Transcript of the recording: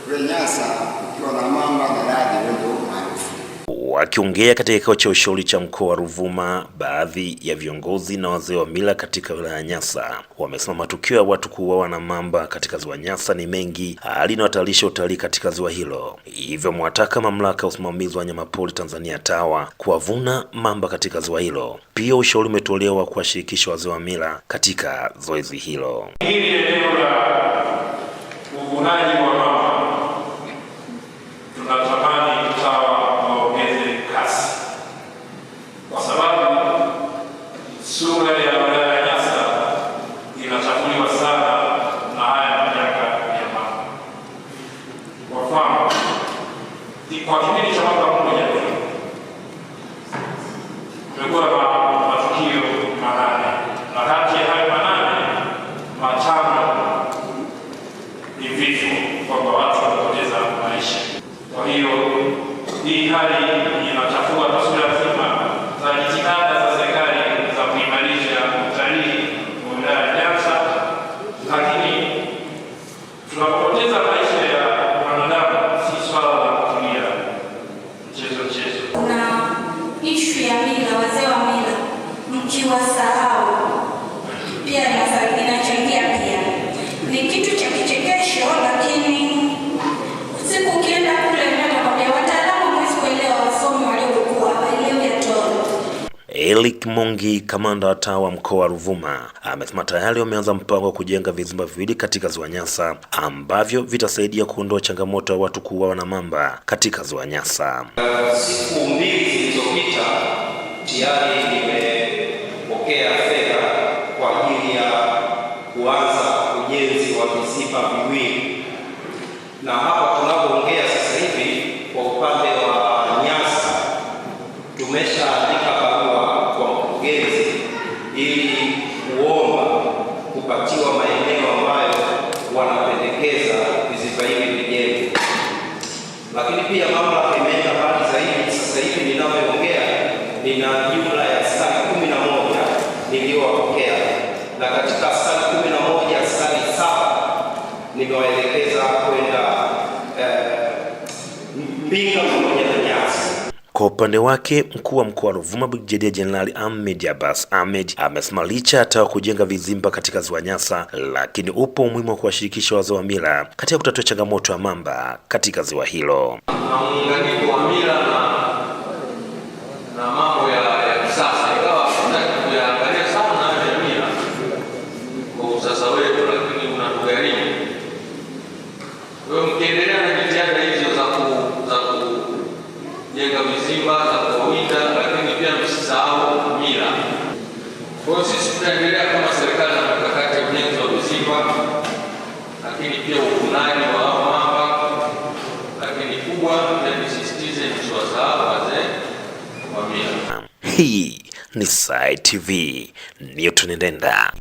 Nyasa ukiwa na mamba na radi ndio maarufu. Wakiongea katika kikao cha ushauri cha mkoa wa Ruvuma, baadhi ya viongozi na wazee wa mila katika wilaya ya Nyasa wamesema matukio ya watu kuuawa na mamba katika ziwa Nyasa ni mengi, hali inayohatarisha utalii katika ziwa hilo. Hivyo mwataka mamlaka ya usimamizi wa wanyamapori Tanzania TAWA kuwavuna mamba katika ziwa hilo. Pia ushauri umetolewa kuwashirikisha wazee wa mila katika zoezi hilo. Hili eneo la uvunaji wa mamba tunatamani TAWA waongeze kasi, kwa sababu sura ya wilaya ya Nyasa inachafuliwa sana na haya majanga ya mamba. Kwa mfano, kwa kipindi cha mwaka mmoja tumekuwa na matukio 8, na kati ya hayo 8 matano ni vifo, kwamba watu wamepoteza maisha. Kwa hiyo hii hali inachafua taswira nzima za jitihada za serikali za kuimarisha utalii wa wilaya ya Nyasa, lakini tunapoteza maisha ya wanadamu si swala la kutumia mchezo. Kuna ishu ya mila, wazee wa mila mkiwasahau pia inachangia pia. Ni kitu cha kichekesho, lakini siku ukienda kule nakwambia wataalamu mwezi kuelewa, wasomi waliokuwa waelewe yatoro. Eric Mongi, kamanda wa TAWA mkoa wa Ruvuma, amesema tayari wameanza mpango wa kujenga vizimba viwili katika ziwa Nyasa ambavyo vitasaidia kuondoa changamoto ya watu kuuawa na mamba katika ziwa Nyasa. Siku 2 zilizopita tayari nimepokea fedha kwa ajili ya kuanza ujenzi wa vizimba viwili, na hapa tunapoongea sasa hivi kwa upande wa Nyasa tumeshaandika barua kwa mkurugenzi ili kuomba kupatiwa maeneo ambayo wanapendekeza vizimba hivi vijengwe. Lakini pia mamlaka imeenda mbali zaidi. Sasa hivi ninavyoongea nina jumla ya askari 11 niliyowapokea, na katika askari 11 askari 7 nimewaelekeza kwenda Mbinga pamoja na Nyasa. Kwa upande wake, mkuu wa mkoa wa Ruvuma Brigadier Jenerali Ahmed Abbas Ahmed amesema licha ya TAWA kujenga vizimba katika ziwa Nyasa, lakini upo umuhimu wa kuwashirikisha wazee wa mila katika kutatua changamoto ya mamba katika ziwa hilo. Muunganiko wa mila na mambo ya kisasa, ingawa tunataka kuangalia sana ya mila kwa usasa wetu, lakini unatugharimu. Kwa hiyo mkiendelea na jitihada hizo za kujenga vizimba, za kuwinda, lakini pia msisahau mila. Kwa hiyo sisi tunaendelea kama serikali na mikakati ya ujenzi wa vizimba, lakini pia uvunaji wa mamba, lakini kubwa pia nisisitize msiwasahau wazee wa mila. Hii ni Side TV, Newton Ndenda.